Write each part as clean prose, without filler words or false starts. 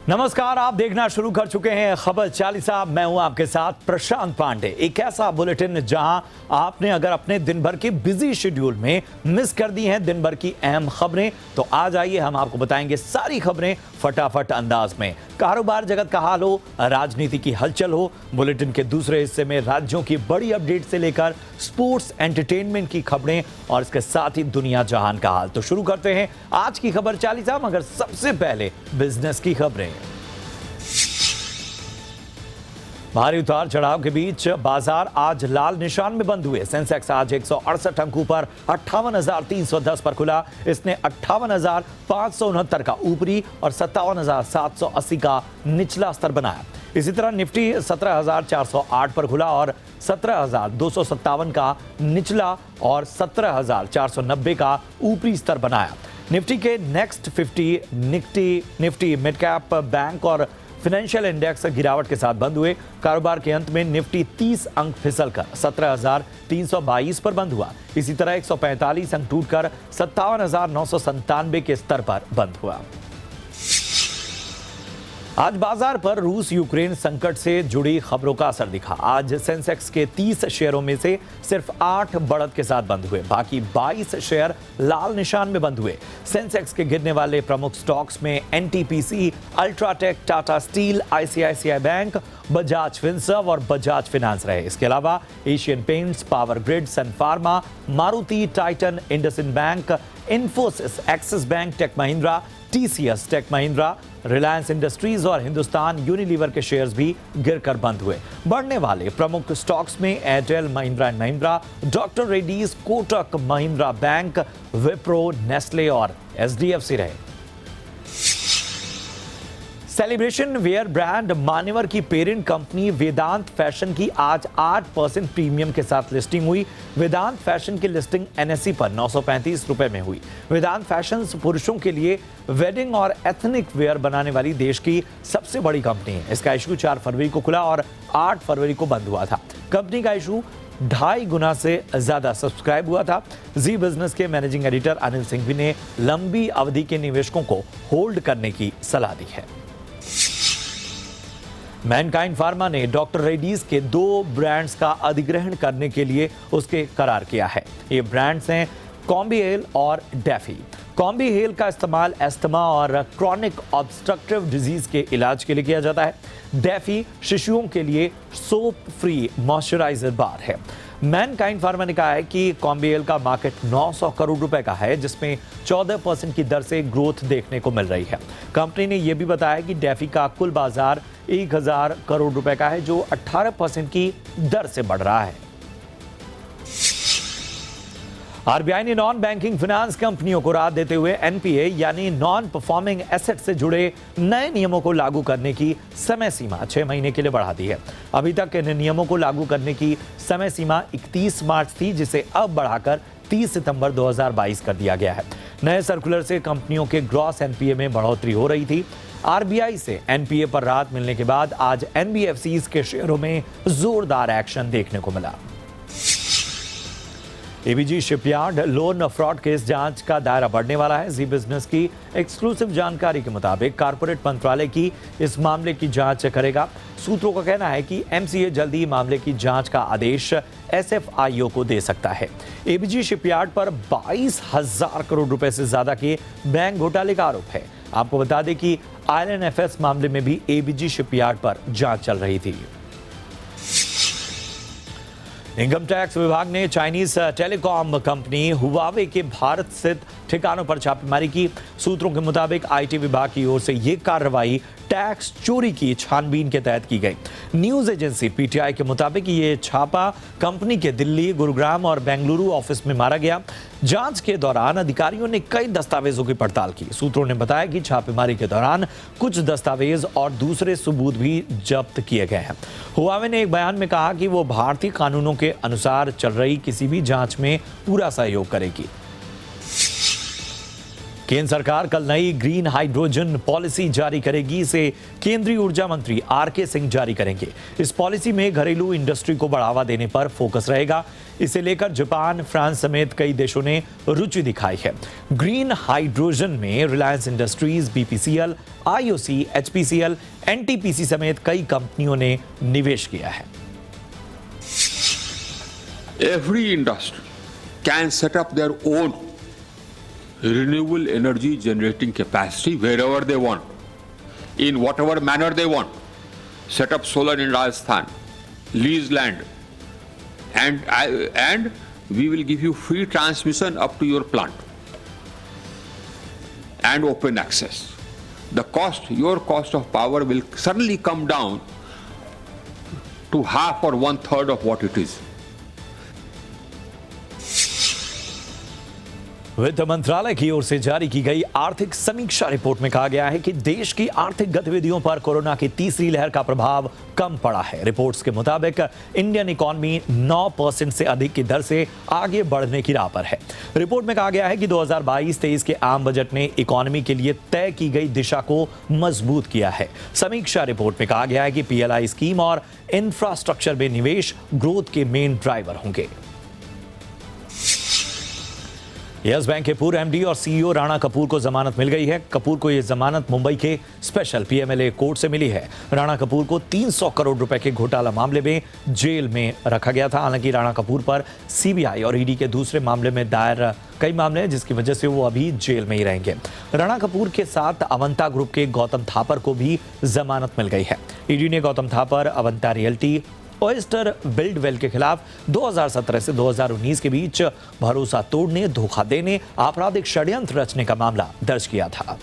नमस्कार, आप देखना शुरू कर चुके हैं खबर चालीसा। मैं हूं आपके साथ प्रशांत पांडे। एक ऐसा बुलेटिन जहां आपने अगर अपने दिन भर के बिजी शेड्यूल में मिस कर दी हैं दिन भर की अहम खबरें, तो आज आइए हम आपको बताएंगे सारी खबरें फटाफट अंदाज में। कारोबार जगत का हाल हो, राजनीति की हलचल हो, बुलेटिन के दूसरे हिस्से में राज्यों की बड़ी अपडेट से लेकर स्पोर्ट्स एंटरटेनमेंट की खबरें और इसके साथ ही दुनिया जहान का हाल। तो शुरू करते हैं आज की खबर चालीसा, मगर सबसे पहले बिजनेस की खबरें। भारी उतार चढ़ाव के बीच बाजार आज लाल निशान में बंद हुए। सेंसेक्स आज 168 अंकों पर 58,310 पर खुला। इसने 58,569 का ऊपरी और 57,780 का निचला स्तर बनाया। इसी तरह निफ्टी 17,408 पर खुला और 17,257 का निचला और 17,490 का ऊपरी स्तर बनाया। निफ्टी के next 50, Nifty mid cap, bank और फाइनेंशियल इंडेक्स गिरावट के साथ बंद हुए। कारोबार के अंत में निफ्टी 30 अंक फिसलकर 17,322 पर बंद हुआ। इसी तरह 145 अंक टूटकर 57,997 के स्तर पर बंद हुआ। आज बाजार पर रूस यूक्रेन संकट से जुड़ी खबरों का असर दिखा। आज सेंसेक्स के 30 शेयरों में से सिर्फ 8 बढ़त के साथ बंद हुए, बाकी 22 शेयर लाल निशान में बंद हुए। सेंसेक्स के गिरने वाले प्रमुख स्टॉक्स में NTPC, UltraTech, Tata Steel, ICICI Bank, Bajaj Finserv और बजाज फाइनेंस रहे। इसके अलावा Asian Paints, Power Grid, Sun Pharma, Maruti, Titan, IndusInd Bank, Infosys, Axis Bank, Tech Mahindra, TCS, Tech Mahindra, Reliance Industries और हिंदुस्तान यूनिलीवर के शेयर्स भी गिरकर बंद हुए। बढ़ने वाले प्रमुख स्टॉक्स में Airtel, Mahindra and Mahindra, doctor Reddy's, Kotak Mahindra bank, Wipro, Nestle और एचडीएफसी रहे। सेलिब्रेशन वेयर ब्रांड मान्यवर की पेरेंट कंपनी वेदांत फैशन की आज 8% प्रीमियम के साथ लिस्टिंग हुई। वेदांत फैशन की लिस्टिंग एनएसई पर 935 रुपए में हुई। वेदांत फैशन पुरुषों के लिए वेडिंग और एथनिक वेयर बनाने वाली देश की सबसे बड़ी कंपनी है। इसका इशू 4 फरवरी को खुला और 8 फरवरी को बंद हुआ था। कंपनी का इशू 2.5 गुना से ज्यादा सब्सक्राइब हुआ था। जी बिजनेस के मैनेजिंग एडिटर अनिल सिंघवी ने लंबी अवधि के निवेशकों को होल्ड करने की सलाह दी है। मैनकाइंड फार्मा ने डॉक्टर रेड्डीज के 2 ब्रांड्स का अधिग्रहण करने के लिए उसके करार किया है। ये ब्रांड्स हैं कॉम्बीहेल और डेफी। कॉम्बीहेल का इस्तेमाल एस्थमा और क्रॉनिक ऑब्स्ट्रक्टिव डिजीज के इलाज के लिए किया जाता है। डेफी शिशुओं के लिए सोप फ्री मॉइस्चराइजर बार है। मैनकाइंड फार्मा ने कहा है कि कॉम्बीहेल का मार्केट 900 करोड़ रुपए का है, जिसमें 14% की दर से ग्रोथ देखने को मिल रही है। कंपनी ने यह भी बताया कि डेफी का कुल बाजार 1,000 करोड़ रुपए का है, जो 18% की दर से बढ़ रहा है। आरबीआई ने नॉन बैंकिंग फाइनेंस कंपनियों को राहत देते हुए एनपीए यानी नॉन परफॉर्मिंग एसेट से जुड़े नए नियमों को लागू करने की समय सीमा 6 महीने के लिए बढ़ा दी है। अभी तक इन नियमों को लागू करने की समय सीमा 31 मार्च थी, जिसे अब बढ़ाकर 30 सितंबर 2022 कर दिया गया है। नए सर्कुलर से कंपनियों के ग्रॉस एनपीए में बढ़ोतरी हो रही थी। आरबीआई से एनपीए पर राहत मिलने के बाद आज एनबीएफसीज के शेयरों में जोरदार एक्शन देखने को मिला। ABG shipyard loan fraud case जांच का दायरा बढ़ने वाला है। जी बिजनेस की एक्सक्लूसिव जानकारी के मुताबिक कॉर्पोरेट मंत्रालय की इस मामले की जांच करेगा। सूत्रों का कहना है कि एमसीए जल्दी ही मामले की जांच का आदेश एसएफआईओ को दे सकता है। एबीजी शिपयार्ड पर 22,000 करोड़ रुपए से ज्यादा के बैंक घोटाले का आरोप है। आपको बता दें कि आईएनएफएस मामले में भी एबीजी शिपयार्ड पर जांच चल रही थी। इनकम टैक्स विभाग ने चाइनीज टेलीकॉम कंपनी हुआवे के भारत स्थित ठिकानों पर छापेमारी की। सूत्रों के मुताबिक आईटी विभाग की ओर से यह कार्रवाई टैक्स चोरी की छानबीन के तहत की गई। न्यूज एजेंसी पीटीआई के मुताबिक ये छापा कंपनी के दिल्ली, गुरुग्राम और बेंगलुरु ऑफिस में मारा गया। जांच के दौरान अधिकारियों ने कई दस्तावेजों की पड़ताल की। सूत्रों ने बताया कि छापेमारी के दौरान कुछ दस्तावेज और दूसरे सबूत भी जब्त किए गए हैं। हुआवे ने एक बयान में कहा कि वो भारतीय कानूनों के अनुसार चल रही किसी भी जांच में पूरा सहयोग करेगी। केंद्र सरकार कल नई ग्रीन हाइड्रोजन पॉलिसी जारी करेगी। इसे केंद्रीय ऊर्जा मंत्री आर.के. सिंह जारी करेंगे। इस पॉलिसी में घरेलू इंडस्ट्री को बढ़ावा देने पर फोकस रहेगा। इसे लेकर जापान, फ्रांस समेत कई देशों ने रुचि दिखाई है। ग्रीन हाइड्रोजन में Reliance industries, BPCL, IOC, HPCL, NTPC समेत कई कंपनियों ने निवेश किया है। Every industry can set up their own renewable energy generating capacity wherever they want, in whatever manner they want. Set up solar in Rajasthan, lease land, and we will give you free transmission up to your plant and open access. The cost, your cost of power will suddenly come down to half or 1/3 of what it is. वित्त मंत्रालय की ओर से जारी की गई आर्थिक समीक्षा report में कहा गया है कि देश की आर्थिक गतिविधियों पर कोरोना की तीसरी लहर का प्रभाव कम पड़ा है। रिपोर्ट्स के मुताबिक इंडियन इकोनॉमी 9% से अधिक की दर से आगे बढ़ने की राह पर है। रिपोर्ट में कहा गया है कि 2022-23 के आम बजट ने इकोनॉमी के लिए तय की गई दिशा को मजबूत किया है। समीक्षा रिपोर्ट में कहा गया है कि पीएलआई स्कीम और इंफ्रास्ट्रक्चर में निवेश ग्रोथ के मेन ड्राइवर होंगे। यस बैंक के पूर्व एमडी और सीईओ राणा कपूर को जमानत मिल गई है। कपूर को यह जमानत मुंबई के स्पेशल पीएमएलए कोर्ट से मिली है। राणा कपूर को 300 करोड़ रुपए के घोटाला मामले में जेल में रखा गया था। हालांकि राणा कपूर पर सीबीआई और ईडी के दूसरे मामले में दायर कई मामले हैं, जिसकी वजह से वो अभी जेल में ही रहेंगे। राणा कपूर के साथ अवंता ग्रुप के गौतम थापर को भी जमानत मिल गई है। ईडी ने Gautam Thapar, Avantha Realty, Oyster Buildwell के खिलाफ 2017 से 2019 के बीच भरोसा तोड़ने, धोखा देने, आपराधिक षड्यंत्र रचने का मामला दर्ज किया था।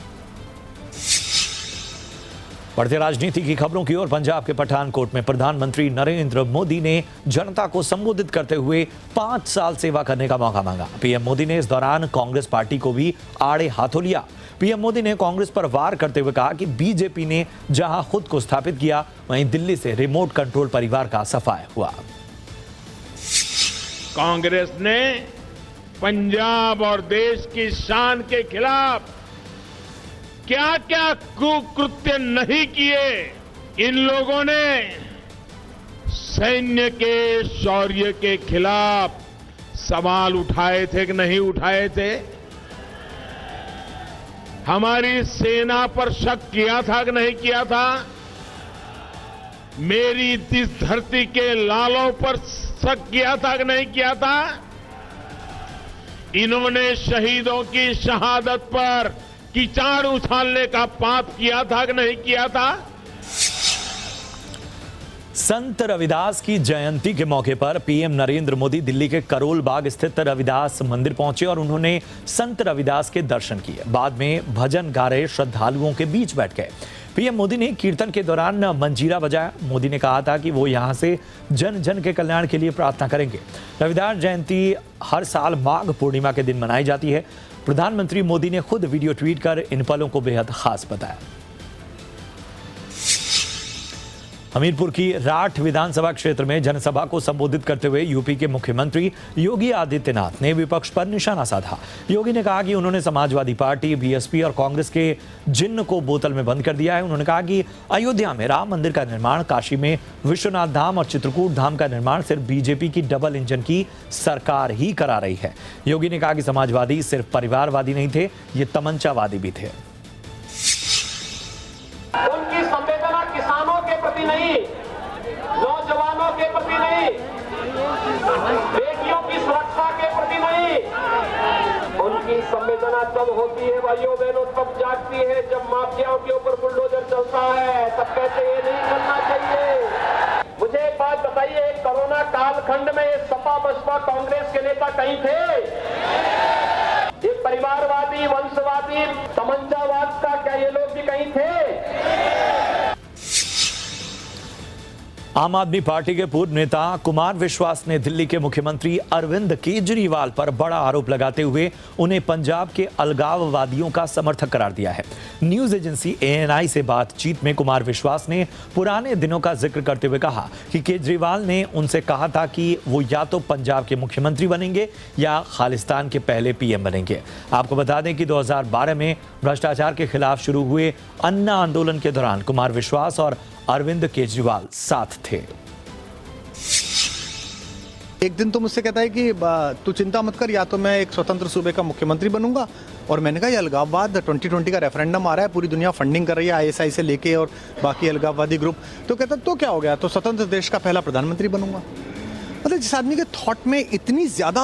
बढ़ते राजनीति की खबरों की ओर, पंजाब के पठानकोट में प्रधानमंत्री नरेंद्र मोदी ने जनता को संबोधित करते हुए 5 साल सेवा करने का मौका मांगा। पीएम मोदी ने इस दौरान कांग्रेस पार्टी को भी आड़े हाथों लिया। पीएम मोदी ने कांग्रेस पर वार करते हुए कहा कि बीजेपी ने जहां खुद को स्थापित किया, वहीं दिल्ली से रिमोट कंट्रोल परिवार का सफाया हुआ। कांग्रेस ने पंजाब और देश की शान के खिलाफ क्या क्या कुकृत्य नहीं किए। इन लोगों ने सैन्य के शौर्य के खिलाफ सवाल उठाए थे कि नहीं उठाए थे। हमारी सेना पर शक किया था कि नहीं किया था। मेरी इस धरती के लालों पर शक किया था कि नहीं किया था। इन्होंने शहीदों की शहादत पर कीचड़ उछालने का पाप किया था कि नहीं किया था। संत रविदास की जयंती के मौके पर पीएम नरेंद्र मोदी दिल्ली के करोल बाग स्थित रविदास मंदिर पहुंचे और उन्होंने संत रविदास के दर्शन किए। बाद में भजन गा रहे श्रद्धालुओं के बीच बैठ गए। पीएम मोदी ने कीर्तन के दौरान मंजीरा बजाया। मोदी ने कहा था कि वो यहां से जन जन के कल्याण के लिए प्रार्थना करेंगे। रविदास जयंती हर साल माघ पूर्णिमा के दिन मनाई जाती है। प्रधानमंत्री मोदी ने खुद वीडियो ट्वीट कर इन पलों को बेहद खास बताया। हमीरपुर की राठ विधानसभा क्षेत्र में जनसभा को संबोधित करते हुए यूपी के मुख्यमंत्री योगी आदित्यनाथ ने विपक्ष पर निशाना साधा। योगी ने कहा कि उन्होंने समाजवादी पार्टी, बीएसपी और कांग्रेस के जिन्न को बोतल में बंद कर दिया है। उन्होंने कहा कि अयोध्या में राम मंदिर का निर्माण, काशी में विश्वनाथ धाम और चित्रकूट धाम का निर्माण सिर्फ बीजेपी की डबल इंजन की सरकार ही करा रही है। योगी ने कहा कि समाजवादी सिर्फ परिवारवादी नहीं थे, ये तमंचावादी भी थे। उनकी संवेदना किसानों के प्रति नहीं, नौजवानों के प्रति नहीं, बेटियों की सुरक्षा के प्रति नहीं। उनकी संवेदना तब होती है भाइयों बहनों, तब जागती है जब माफियाओं के ऊपर बुलडोजर चलता है। तब कहते ये नहीं करना चाहिए। मुझे एक बात बताइए, कोरोना कालखंड में ये सपा बसपा कांग्रेस के नेता कहीं थे? ये परिवारवादी, वंशवादी, तमंचावाद का क्या ये लोग भी कहीं थे? आम आदमी पार्टी के पूर्व नेता कुमार विश्वास ने दिल्ली के मुख्यमंत्री अरविंद केजरीवाल पर बड़ा आरोप लगाते हुए उन्हें पंजाब के अलगाववादियों का समर्थक करार दिया है। न्यूज एजेंसी ANI से बातचीत में कुमार विश्वास ने पुराने दिनों का जिक्र करते हुए कहा कि केजरीवाल ने उनसे कहा था कि वो या तो पंजाब के मुख्यमंत्री बनेंगे या खालिस्तान के पहले PM बनेंगे। आपको बता दें कि 2012 में भ्रष्टाचार के खिलाफ शुरू हुए अन्ना आंदोलन के दौरान कुमार विश्वास और अरविंद केजरीवाल साथ थे। एक दिन तो मुझसे कहता है कि तू चिंता मत कर, या तो मैं एक स्वतंत्र सूबे का मुख्यमंत्री बनूंगा। और मैंने कहा ये अलगाववाद 2020 का रेफरेंडम आ रहा है, पूरी दुनिया फंडिंग कर रही है ISI से लेके और बाकी अलगाववादी ग्रुप। तो कहता तो क्या हो गया, तो स्वतंत्र देश का पहला प्रधानमंत्री बनूंगा। मतलब जिस आदमी के थॉट में इतनी ज्यादा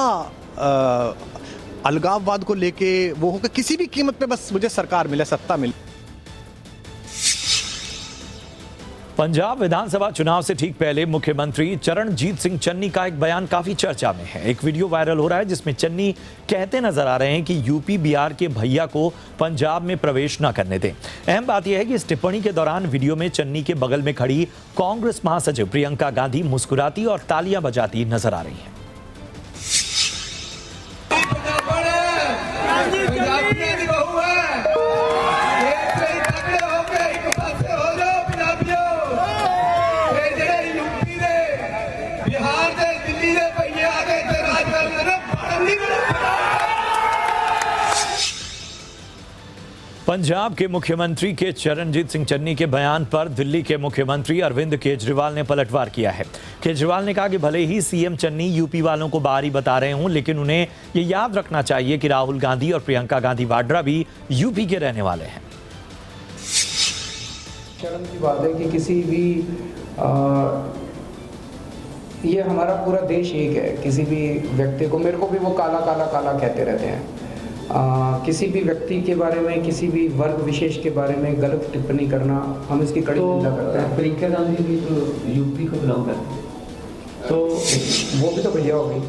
अलगाववाद को लेके वो हो कि किसी भी कीमत पे बस मुझे सरकार मिले, सत्ता मिले। पंजाब विधानसभा चुनाव से ठीक पहले मुख्यमंत्री चरणजीत सिंह चन्नी का एक बयान काफी चर्चा में है। एक वीडियो वायरल हो रहा है जिसमें चन्नी कहते नजर आ रहे हैं कि यूपी बिहार के भैया को पंजाब में प्रवेश न करने दें। अहम बात यह है कि इस टिप्पणी के दौरान वीडियो में चन्नी के बगल में खड़ी कांग्रेस महासचिव प्रियंका गांधी मुस्कुराती और तालियां बजाती नजर आ रही हैं। पंजाब के मुख्यमंत्री के चरणजीत सिंह चन्नी के बयान पर दिल्ली के मुख्यमंत्री अरविंद केजरीवाल ने पलटवार किया है। केजरीवाल ने कहा कि भले ही CM चन्नी यूपी वालों को बाहरी बता रहे हों, लेकिन उन्हें ये याद रखना चाहिए कि राहुल गांधी और प्रियंका गांधी वाड्रा भी यूपी के रहने वाले हैं। शर्म की बात है कि किसी भी ये हमारा पूरा देश एक है, किसी भी व्यक्ति को, मेरे को भी वो काला काला काला कहते रहते हैं। किसी भी व्यक्ति के बारे में, किसी भी वर्ग विशेष के बारे में गलत टिप्पणी करना, हम इसकी कड़ी निंदा करते हैं। प्रियंका गांधी भी तो यूपी को बिलोंग करती है, तो वो भी तो भैया हो गई।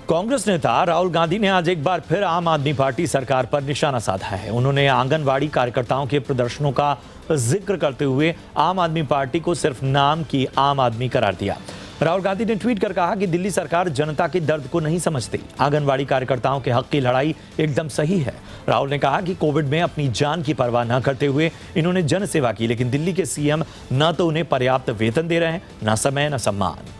कांग्रेस नेता राहुल गांधी ने आज एक बार फिर आम आदमी पार्टी सरकार पर निशाना साधा है। उन्होंने आंगनवाड़ी कार्यकर्ताओं के प्रदर्शनों का जिक्र करते हुए आम आदमी पार्टी को सिर्फ नाम की आम आदमी करार दिया। राहुल गांधी ने ट्वीट कर कहा कि दिल्ली सरकार जनता के दर्द को नहीं समझती। आंगनवाड़ी कार्यकर्ताओं के हक की लड़ाई एकदम सही है। राहुल ने कहा कि कोविड में अपनी जान की परवाह न करते हुए इन्होंने जन सेवा की, लेकिन दिल्ली के CM न तो उन्हें पर्याप्त वेतन दे रहे हैं, न समय न सम्मान।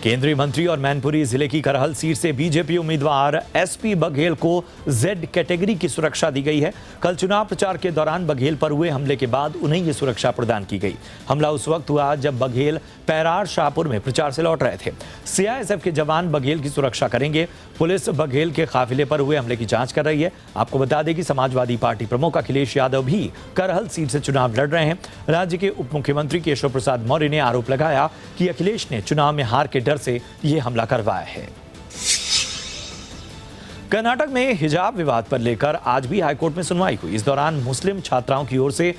केंद्रीय मंत्री और मैनपुरी जिले की करहल सीट से बीजेपी उम्मीदवार SP बघेल को Z कैटेगरी की सुरक्षा दी गई है। कल चुनाव प्रचार के दौरान बघेल पर हुए हमले के बाद उन्हें यह सुरक्षा प्रदान की गई। हमला उस वक्त हुआ जब बघेल पैरार शाहपुर में प्रचार से लौट रहे थे। CISF के जवान बघेल की सुरक्षा करेंगे। पुलिस बघेल के काफिले पर हुए हमले की जांच कर रही है। आपको बता दें कि समाजवादी पार्टी प्रमुख अखिलेश यादव भी करहल सीट से चुनाव लड़ रहे हैं। राज्य के उप मुख्यमंत्री केशव प्रसाद मौर्य ने आरोप लगाया कि अखिलेश ने चुनाव में हार के डर से यह हमला करवाया है। कर्नाटक में हिजाब विवाद पर लेकर आज भी हाईकोर्ट में सुनवाई हुई। इस दौरान मुस्लिम छात्राओं की ओर से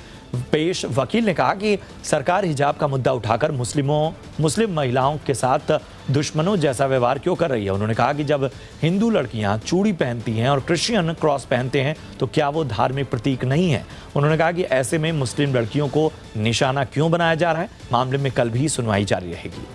पेश वकील ने कहा कि सरकार हिजाब का मुद्दा उठाकर मुस्लिम महिलाओं के साथ दुश्मनों जैसा व्यवहार क्यों कर रही है। उन्होंने कहा कि जब हिंदू लड़कियां चूड़ी पहनती हैं और क्रिश्चियन क्रॉस पहनते हैं तो क्या वो धार्मिक प्रतीक नहीं है। उन्होंने कहा कि ऐसे में मुस्लिम लड़कियों को निशाना क्यों बनाया जा रहा है। मामले में कल भी सुनवाई जारी रहेगी।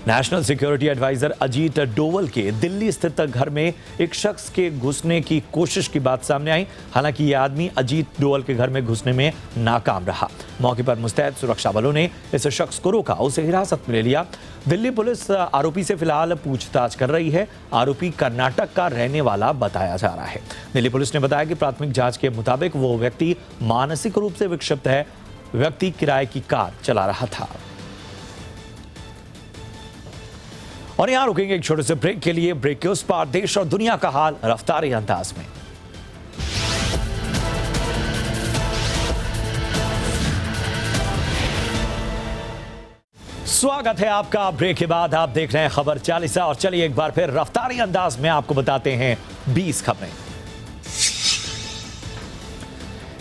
National security advisor Ajit Doval के दिल्ली स्थित घर में एक शख्स के घुसने की कोशिश की बात सामने आई। हालांकि यह आदमी अजीत डोवल के घर में घुसने में नाकाम रहा। मौके पर मुस्तैद सुरक्षा बलों ने इस शख्स को रोका, उसे हिरासत में ले लिया। दिल्ली पुलिस आरोपी से फिलहाल पूछताछ कर रही है। आरोपी कर्नाटक का रहने वाला बताया जा रहा है। दिल्ली पुलिस ने बताया कि प्राथमिक जांच के मुताबिक वो व्यक्ति मानसिक रूप से विक्षिप्त है। व्यक्ति किराए की कार चला रहा था। और यहां रुकेंगे एक छोटे से ब्रेक के लिए। ब्रेक के उस पार देश और दुनिया का हाल रफ्तारी अंदाज में। स्वागत है आपका। ब्रेक के बाद आप देख रहे हैं खबर 40 और चलिए एक बार फिर रफ्तारी अंदाज में आपको बताते हैं 20 खबरें।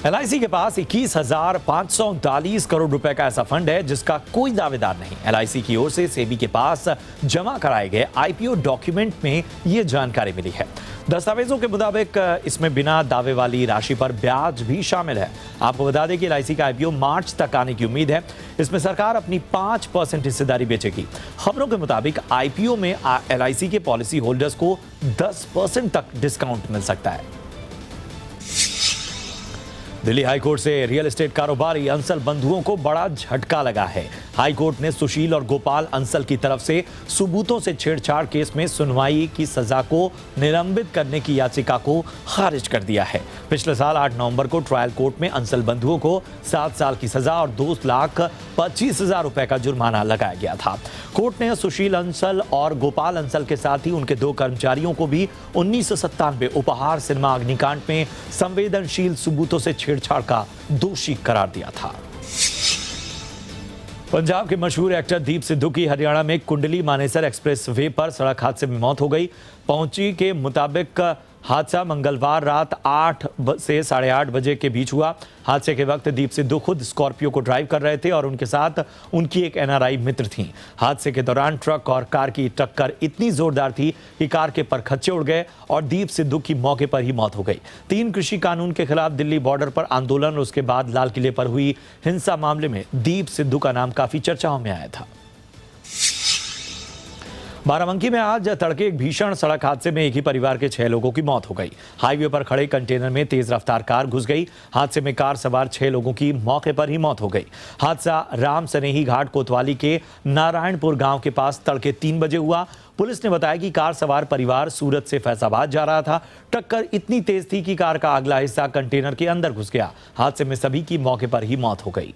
LIC के पास 21,539 करोड़ रुपए का ऐसा फंड है जिसका कोई दावेदार नहीं। LIC की ओर से सेबी के पास जमा कराए गए IPO डॉक्यूमेंट में यह जानकारी मिली है। दस्तावेजों के मुताबिक इसमें बिना दावे वाली राशि पर ब्याज भी शामिल है। आपको बता दें कि एलआईसी का आईपीओ मार्च तक आने की उम्मीद है। इसमें सरकार अपनी 5% हिस्सेदारी बेचेगी। खबरों के मुताबिक आईपीओ में एलआईसी के पॉलिसी होल्डर्स को 10% तक डिस्काउंट मिल सकता है। दिल्ली हाईकोर्ट से रियल एस्टेट कारोबारी अंसल बंधुओं को बड़ा झटका लगा है। हाईकोर्ट ने सुशील और गोपाल अंसल की तरफ से सबूतों से छेड़छाड़ केस में सुनवाई की सजा को निलंबित करने की याचिका को खारिज कर दिया है। पिछले साल 8 नवंबर को ट्रायल कोर्ट में अंसल बंधुओं को 7 साल की सजा और 2,25,000 रुपए का जुर्माना लगाया गया था। कोर्ट ने सुशील अंसल और गोपाल अंसल के साथ ही उनके 2 कर्मचारियों को भी 1997 उपहार सिनेमा अग्निकांड में संवेदनशील सबूतों से छेड़छाड़ का दोषी करार दिया था। पंजाब के मशहूर एक्टर दीप सिद्धू की हरियाणा में कुंडली मानेसर एक्सप्रेस वे पर सड़क हादसे में मौत हो गई। पहुंची के मुताबिक हादसा मंगलवार रात 8 से 8:30 बजे के बीच हुआ। हादसे के वक्त दीप सिद्धू खुद स्कॉर्पियो को ड्राइव कर रहे थे और उनके साथ उनकी एक एनआरआई मित्र थी। हादसे के दौरान ट्रक और कार की टक्कर इतनी जोरदार थी कि कार के परखच्चे उड़ गए और दीप सिद्धू की मौके पर ही मौत हो गई। 3 कृषि कानून के खिलाफ दिल्ली बॉर्डर पर आंदोलन और उसके बाद लाल किले पर हुई हिंसा मामले में दीप सिद्धू का नाम काफी चर्चाओं में आया था। बाराबंकी में आज तड़के एक भीषण सड़क हादसे में एक ही परिवार के 6 लोगों की मौत हो गई। हाईवे पर खड़े कंटेनर में तेज रफ्तार कार घुस गई। हादसे में कार सवार 6 लोगों की मौके पर ही मौत हो गई। हादसा राम सनेही घाट कोतवाली के नारायणपुर गांव के पास तड़के 3 बजे हुआ। पुलिस ने बताया कि कार सवार परिवार सूरत से फैजाबाद जा रहा था। टक्कर इतनी तेज थी कि कार का अगला हिस्सा कंटेनर के अंदर घुस गया। हादसे में सभी की मौके पर ही मौत हो गई।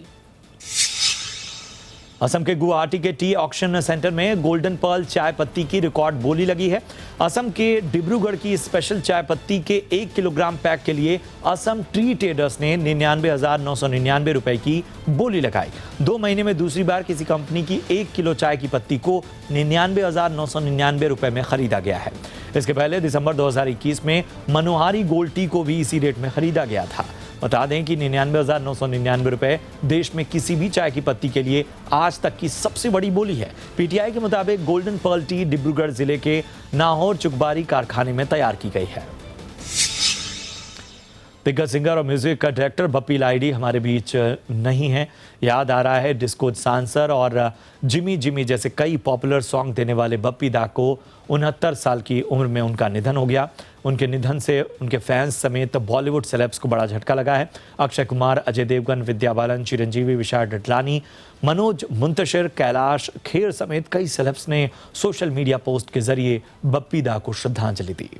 असम के गुवाहाटी के टी ऑक्शन सेंटर में गोल्डन पर्ल चाय पत्ती की रिकॉर्ड बोली लगी है। असम के डिब्रूगढ़ की स्पेशल चाय पत्ती के 1 किलोग्राम पैक के लिए असम ट्री ट्रेडर्स ने 99,999 रुपए की बोली लगाई। 2 महीने में दूसरी बार किसी कंपनी की 1 किलो चाय की पत्ती को 99,999 रुपए में खरीदा गया है। इसके पहले दिसंबर 2021 में मनोहारी गोल्ड टी को भी इसी रेट में खरीदा गया था। बता दें कि 99,999 रुपए देश में किसी भी चाय की पत्ती के लिए आज तक की सबसे बड़ी बोली है। पीटीआई के मुताबिक गोल्डन पर्ल टी डिब्रूगढ़ जिले के नाहौर चुकबारी कारखाने में तैयार की गई है। दिग्गज सिंगर और म्यूजिक डायरेक्टर बप्पी लाहिड़ी हमारे बीच नहीं है। याद आ रहा है डिस्को सांसर और जिमी जिमी जैसे कई पॉपुलर सॉन्ग देने वाले बप्पी दा को 69 साल की उम्र में उनका निधन हो गया। उनके निधन से उनके फैंस समेत बॉलीवुड सेलेब्स को बड़ा झटका लगा है। अक्षय कुमार, अजय देवगन, विद्या बालन, चिरंजीवी, विशाल डडलानी, मनोज मुंतशिर, कैलाश खेर समेत कई सेलेब्स ने सोशल मीडिया पोस्ट के जरिए बप्पी दा को श्रद्धांजलि दी।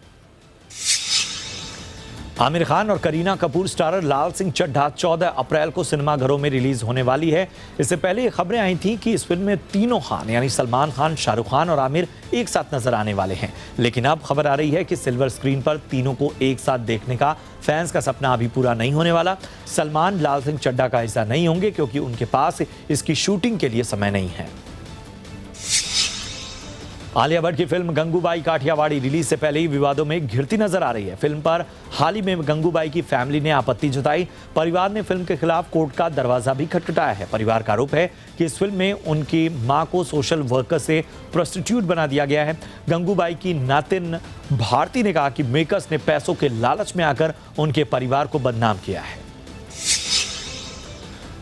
आमिर खान और करीना कपूर स्टारर लाल सिंह चड्ढा 14 अप्रैल को सिनेमाघरों में रिलीज होने वाली है। इससे पहले ये खबरें आई थी कि इस फिल्म में तीनों खान यानी सलमान खान, शाहरुख खान और आमिर एक साथ नजर आने वाले हैं। लेकिन अब खबर आ रही है कि सिल्वर स्क्रीन पर तीनों को एक साथ देखने का फैंस का सपना अभी पूरा नहीं होने वाला। सलमान लाल सिंह चड्ढा का हिस्सा नहीं होंगे क्योंकि उनके पास इसकी शूटिंग के लिए समय नहीं है। आलिया भट्ट की फिल्म गंगूबाई काठियावाड़ी रिलीज से पहले ही विवादों में घिरती नजर आ रही है। फिल्म पर हाल ही में गंगूबाई की फैमिली ने आपत्ति जताई। परिवार ने फिल्म के खिलाफ कोर्ट का दरवाजा भी खटखटाया है। परिवार का आरोप है कि इस फिल्म में उनकी मां को सोशल वर्कर से प्रोस्टिट्यूट बना दिया गया है। गंगूबाई की नातिन भारती ने कहा कि मेकर्स ने पैसों के लालच में आकर उनके परिवार को बदनाम किया है।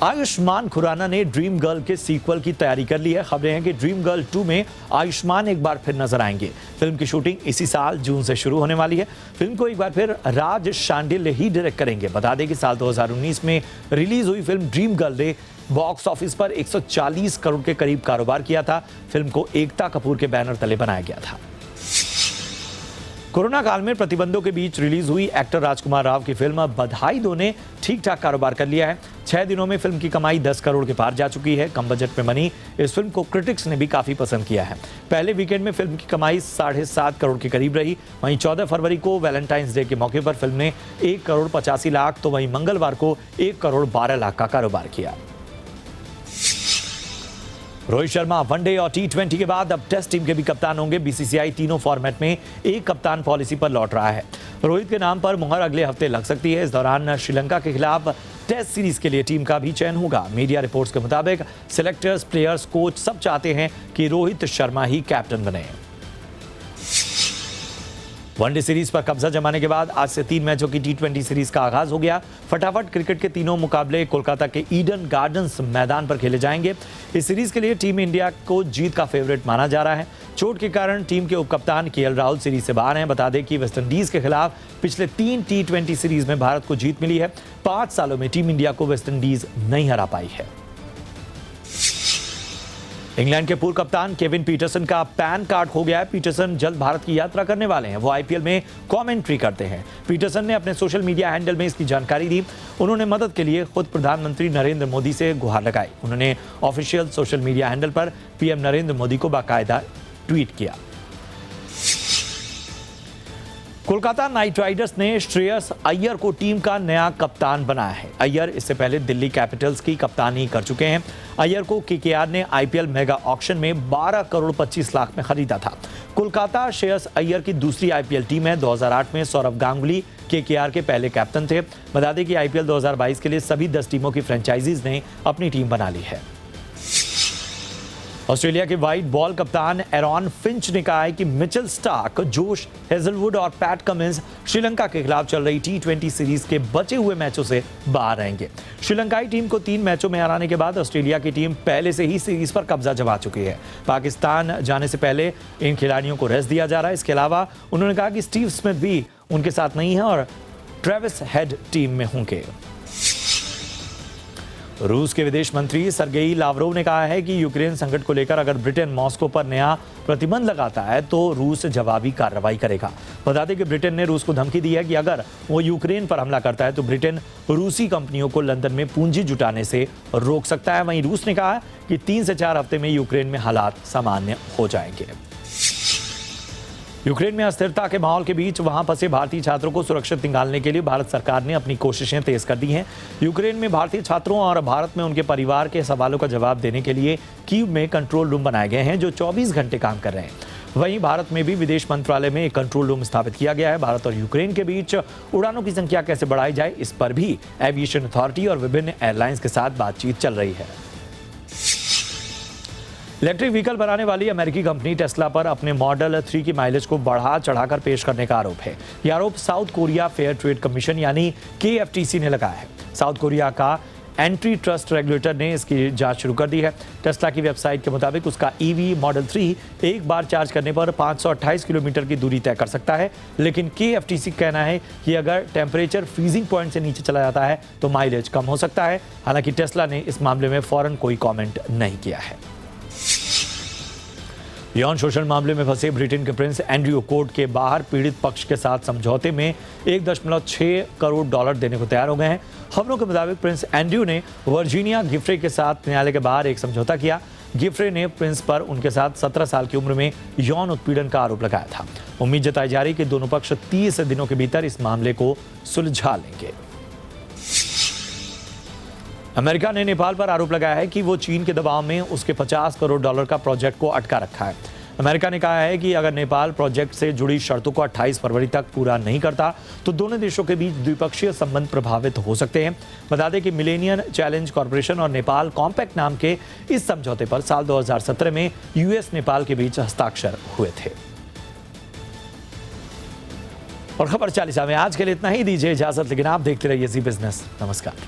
आयुष्मान खुराना ने ड्रीम गर्ल के सीक्वल की तैयारी कर ली है। खबरें हैं कि ड्रीम गर्ल 2 में आयुष्मान एक बार फिर नजर आएंगे। फिल्म की शूटिंग इसी साल जून से शुरू होने वाली है। फिल्म को एक बार फिर राज शांडिल्य ही डायरेक्ट करेंगे। बता दें कि साल 2019 में रिलीज हुई फिल्म ड्रीम गर्ल ने बॉक्स ऑफिस पर 140 करोड़ के करीब कारोबार किया था। फिल्म को एकता कपूर के बैनर तले बनाया गया था। कोरोना काल में प्रतिबंधों के बीच रिलीज हुई एक्टर राजकुमार राव की फिल्म बधाई दो ने ठीक ठाक कारोबार कर लिया है। 6 दिनों में फिल्म की कमाई 10 करोड़ के पार जा चुकी है। कम बजट में बनी इस फिल्म को क्रिटिक्स ने भी काफी पसंद किया है। पहले वीकेंड में फिल्म की कमाई 7.5 करोड़ के करीब रही। वहीं 14 फरवरी को वैलेंटाइंस डे के मौके पर फिल्म ने 1 करोड़ 85 लाख तो वहीं मंगलवार को 1 करोड़ 12 लाख का कारोबार किया। रोहित शर्मा वनडे और T20 के बाद अब टेस्ट टीम के भी कप्तान होंगे। बीसीसीआई तीनों फॉर्मेट में एक कप्तान पॉलिसी पर लौट रहा है। रोहित के नाम पर मुहर अगले हफ्ते लग सकती है। इस दौरान श्रीलंका के खिलाफ टेस्ट सीरीज के लिए टीम का भी चयन होगा। मीडिया रिपोर्ट्स के मुताबिक सिलेक्टर्स, प्लेयर्स, कोच सब चाहते हैं कि रोहित शर्मा ही कैप्टन बने। वनडे सीरीज पर कब्जा जमाने के बाद आज से 3 मैचों की T20 सीरीज का आगाज हो गया। फटाफट क्रिकेट के तीनों मुकाबले कोलकाता के ईडन गार्डन्स मैदान पर खेले जाएंगे। इस सीरीज के लिए टीम इंडिया को जीत का फेवरेट माना जा रहा है। चोट के कारण टीम के उपकप्तान केएल राहुल सीरीज से बाहर हैं। बता दें कि वेस्टइंडीज के खिलाफ पिछले 3 T20 सीरीज में भारत को जीत मिली है। 5 सालों में टीम इंडिया को वेस्टइंडीज नहीं हरा पाई है। इंग्लैंड के पूर्व कप्तान केविन पीटरसन का पैन कार्ड खो गया है। पीटरसन जल्द भारत की यात्रा करने वाले हैं। वो आईपीएल में कमेंट्री करते हैं। पीटरसन ने अपने सोशल मीडिया हैंडल में इसकी जानकारी दी। उन्होंने मदद के लिए खुद प्रधानमंत्री नरेंद्र मोदी से गुहार लगाई। उन्होंने ऑफिशियल सोशल मीडिया हैंडल पर पीएम नरेंद्र मोदी को बाकायदा ट्वीट किया। कोलकाता नाइट राइडर्स ने श्रेयस अय्यर को टीम का नया कप्तान बनाया है। अय्यर इससे पहले दिल्ली कैपिटल्स की कप्तानी कर चुके हैं। अय्यर को केकेआर ने आईपीएल मेगा ऑक्शन में 12 करोड़ 25 लाख में खरीदा था। कोलकाता श्रेयस अय्यर की दूसरी आईपीएल टीम है। 2008 में सौरव गांगुली केकेआर के पहले कैप्टन थे। बता दें कि आईपीएल 2022 के लिए सभी 10 टीमों की फ्रेंचाइजीज ने अपनी टीम बना ली है। ऑस्ट्रेलिया के व्हाइट बॉल कप्तान एरॉन फिंच ने कहा है कि मिचेल स्टार्क, जोश हेजलवुड और पैट कमिंस श्रीलंका के खिलाफ चल रही T20 सीरीज के बचे हुए मैचों से बाहर रहेंगे। श्रीलंकाई टीम को 3 मैचों में हराने के बाद ऑस्ट्रेलिया की टीम पहले से ही सीरीज पर कब्जा जमा चुकी है। पाकिस्तान जाने से पहले इन खिलाड़ियों को रेस्ट दिया जा रहा है। इसके अलावा उन्होंने कहा कि स्टीव स्मिथ भी उनके साथ नहीं है और ट्रेविस हेड टीम में होंगे। रूस के विदेश मंत्री सर्गेई लावरोव ने कहा है कि यूक्रेन संकट को लेकर अगर ब्रिटेन मॉस्को पर नया प्रतिबंध लगाता है तो रूस जवाबी कार्रवाई करेगा। बता दें कि ब्रिटेन ने रूस को धमकी दी है कि अगर वो यूक्रेन पर हमला करता है तो ब्रिटेन रूसी कंपनियों को लंदन में पूंजी जुटाने से रोक सकता है। वहीं रूस ने कहा कि 3 से 4 हफ्ते में यूक्रेन में हालात सामान्य हो जाएंगे। यूक्रेन में अस्थिरता के माहौल के बीच वहां फंसे भारतीय छात्रों को सुरक्षित निकालने के लिए भारत सरकार ने अपनी कोशिशें तेज कर दी हैं। यूक्रेन में भारतीय छात्रों और भारत में उनके परिवार के सवालों का जवाब देने के लिए कीव में कंट्रोल रूम बनाए गए हैं जो 24 घंटे काम कर रहे हैं। वहीं भारत में भी विदेश मंत्रालय में एक कंट्रोल रूम स्थापित किया गया है। भारत और यूक्रेन के बीच उड़ानों की संख्या कैसे बढ़ाई जाए, इस पर भी एविएशन अथॉरिटी और विभिन्न एयरलाइंस के साथ बातचीत चल रही है। इलेक्ट्रिक व्हीकल बनाने वाली अमेरिकी कंपनी टेस्ला पर अपने मॉडल 3 की माइलेज को बढ़ा चढ़ाकर पेश करने का आरोप है। यह आरोप south Korea fair trade commission यानी KFTC ने लगाया है। साउथ कोरिया का एंटी ट्रस्ट रेगुलेटर ने इसकी जांच शुरू कर दी है। टेस्ला की वेबसाइट के मुताबिक उसका EV मॉडल 3 एक बार चार्ज करने पर 528 किलोमीटर की दूरी तय कर सकता है, लेकिन KFTC का कहना है कि अगर टेम्परेचर फ्रीजिंग पॉइंट से नीचे चला जाता है तो माइलेज कम हो सकता है। हालांकि टेस्ला ने इस मामले में फौरन कोई कॉमेंट नहीं किया है। यौन शोषण मामले में फंसे ब्रिटेन के प्रिंस एंड्रयू कोर्ट के बाहर पीड़ित पक्ष के साथ समझौते में 1.6 करोड़ डॉलर देने को तैयार हो गए हैं। खबरों के मुताबिक प्रिंस एंड्रयू ने वर्जीनिया गिफ्रे के साथ न्यायालय के बाहर एक समझौता किया। गिफ्रे ने प्रिंस पर उनके साथ 17 साल की उम्र में यौन उत्पीड़न का आरोप लगाया था। उम्मीद जताई जा रही कि दोनों पक्ष 30 दिनों के भीतर इस मामले को सुलझा लेंगे। अमेरिका ने नेपाल पर आरोप लगाया है कि वो चीन के दबाव में उसके 50 करोड़ डॉलर का प्रोजेक्ट को अटका रखा है। अमेरिका ने कहा है कि अगर नेपाल प्रोजेक्ट से जुड़ी शर्तों को 28 फरवरी तक पूरा नहीं करता तो दोनों देशों के बीच द्विपक्षीय संबंध प्रभावित हो सकते हैं। बता दें कि मिलेनियम चैलेंज कॉर्पोरेशन और नेपाल कॉम्पैक्ट नाम के इस समझौते पर साल 2017 में US नेपाल के बीच हस्ताक्षर हुए थे। और खबर 40 में आज के लिए इतना ही। दीजिए इजाजत, लेकिन आप देखते रहिए जी बिजनेस। नमस्कार।